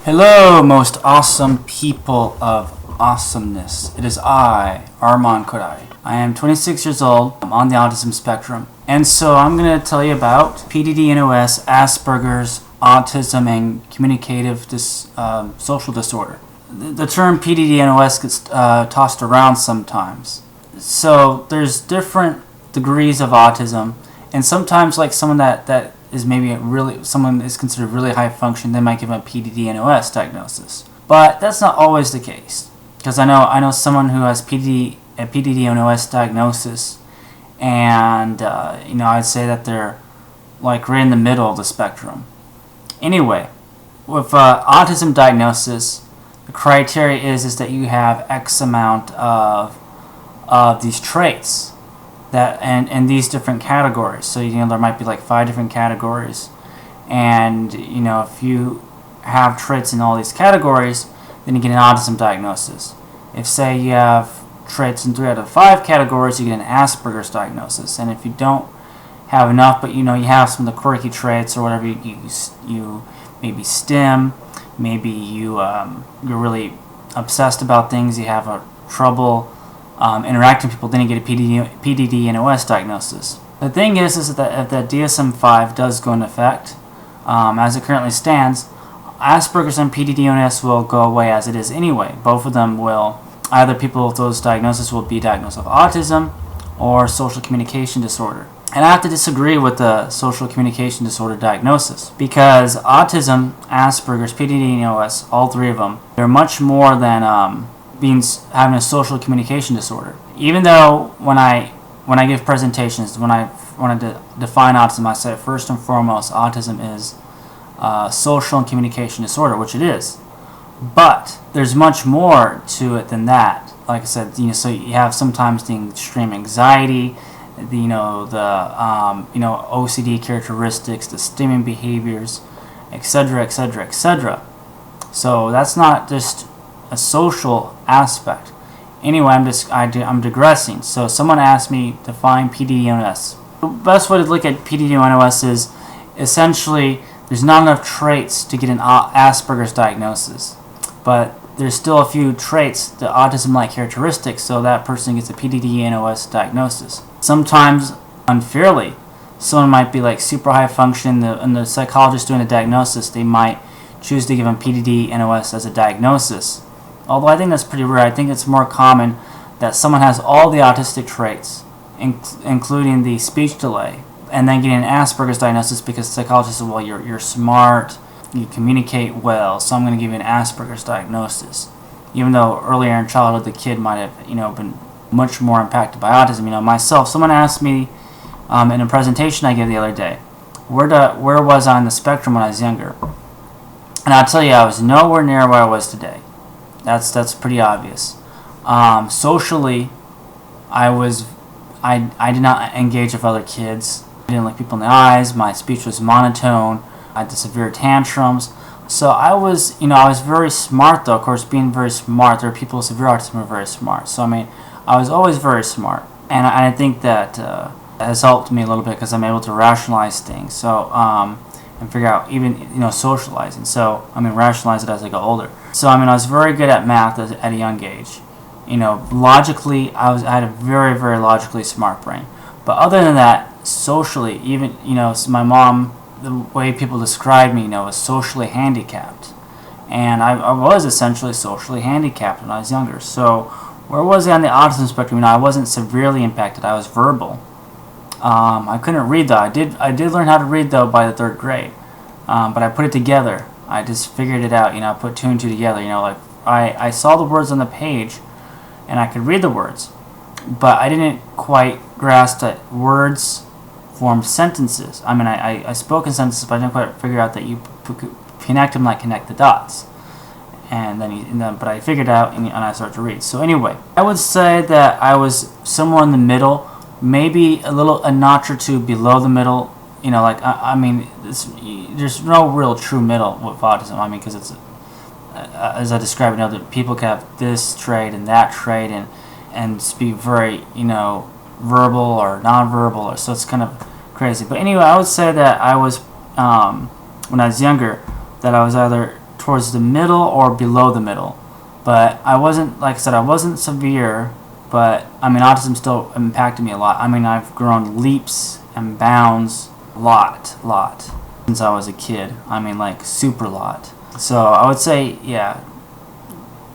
Hello, most awesome people of awesomeness. It is I, Arman Khodaei. I am 26 years old. I'm on the autism spectrum. And so I'm going to tell you about PDD-NOS, Asperger's, autism, and communicative social disorder. The term PDD-NOS gets tossed around sometimes. So there's different degrees of autism, and sometimes like someone that is maybe someone is considered really high function, they might give a PDD-NOS diagnosis. But that's not always the case, because I know someone who has a PDD-NOS diagnosis, and I'd say that they're like right in the middle of the spectrum. Anyway, with autism diagnosis, the criteria is that you have X amount of these traits that and these different categories. So there might be like 5 different categories, and if you have traits in all these categories, then you get an autism diagnosis. If say you have traits in 3 out of 5 categories, you get an Asperger's diagnosis. And if you don't have enough, but you have some of the quirky traits or whatever, you maybe STEM, maybe you're really obsessed about things, you have trouble interacting with people, then you get a PDD-NOS diagnosis. The thing is that if that DSM-5 does go into effect, as it currently stands, Asperger's and PDD-NOS will go away as it is anyway. Both of them will, either people with those diagnoses will be diagnosed with autism or social communication disorder. And I have to disagree with the social communication disorder diagnosis, because autism, Asperger's, PDD-NOS, all 3 of them, they're much more than having a social communication disorder. Even though when I give presentations, when I want to define autism, I say first and foremost autism is social and communication disorder, which it is. But there's much more to it than that. Like I said, so you have sometimes the extreme anxiety, the OCD characteristics, the stimming behaviors, etc., etc., etc. So that's not just a social aspect. Anyway, I'm digressing. So someone asked me to define PDD-NOS. The best way to look at PDD-NOS is essentially there's not enough traits to get an Asperger's diagnosis, but there's still a few traits, the autism-like characteristics, so that person gets a PDD-NOS diagnosis. Sometimes, unfairly, someone might be like super high function, and the psychologist doing the diagnosis, they might choose to give them PDD-NOS as a diagnosis. Although I think that's pretty rare. I think it's more common that someone has all the autistic traits, including the speech delay, and then getting an Asperger's diagnosis because the psychologist says, well, you're smart, you communicate well, so I'm going to give you an Asperger's diagnosis. Even though earlier in childhood the kid might have been much more impacted by autism. Myself, someone asked me in a presentation I gave the other day, where was I on the spectrum when I was younger? And I'll tell you, I was nowhere near where I was today. That's pretty obvious. Socially, I did not engage with other kids. I didn't look people in the eyes. My speech was monotone. I had severe tantrums. So I was very smart though. Of course, being very smart, there are people with severe autism who are very smart. So I was always very smart, and I think that has helped me a little bit because I'm able to rationalize things. So and figure out even socializing. So rationalize it as I got older. So I was very good at math at a young age. Logically, I had a very, very logically smart brain. But other than that, socially, even so my mom, the way people described me, was socially handicapped, and I was essentially socially handicapped when I was younger. So where was I on the autism spectrum? I wasn't severely impacted. I was verbal. I couldn't read though. I did learn how to read though by the 3rd grade, but I put it together. I just figured it out. I put 2 and 2 together. Like I saw the words on the page, and I could read the words, but I didn't quite grasp that words form sentences. I spoke in sentences, but I didn't quite figure out that you connect them like connect the dots. But I figured out, and I started to read. So anyway, I would say that I was somewhere in the middle. Maybe a notch or 2 below the middle. There's no real true middle with autism. Because it's, as I described, that people can have this trait and that trait, and be very, verbal or nonverbal, so it's kind of crazy. But anyway, I would say that I was, when I was younger, that I was either towards the middle or below the middle. But I wasn't, like I said, I wasn't severe, but I mean, autism still impacted me a lot. I mean, I've grown leaps and bounds a lot since I was a kid. I mean, like super lot. So I would say, yeah,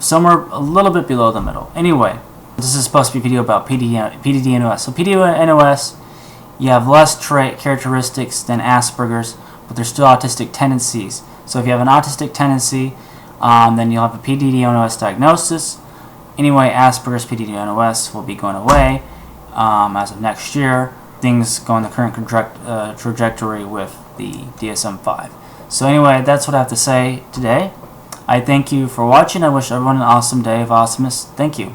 somewhere a little bit below the middle. Anyway, this is supposed to be a video about PDD and NOS. So PDD and NOS, you have less trait characteristics than Asperger's, but there's still autistic tendencies. So if you have an autistic tendency, then you'll have a PDD and NOS diagnosis. Anyway, Asperger's, PDD and NOS will be going away as of next year. Things go in the current trajectory with the DSM-5. So anyway, that's what I have to say today. I thank you for watching. I wish everyone an awesome day of awesomeness. Thank you.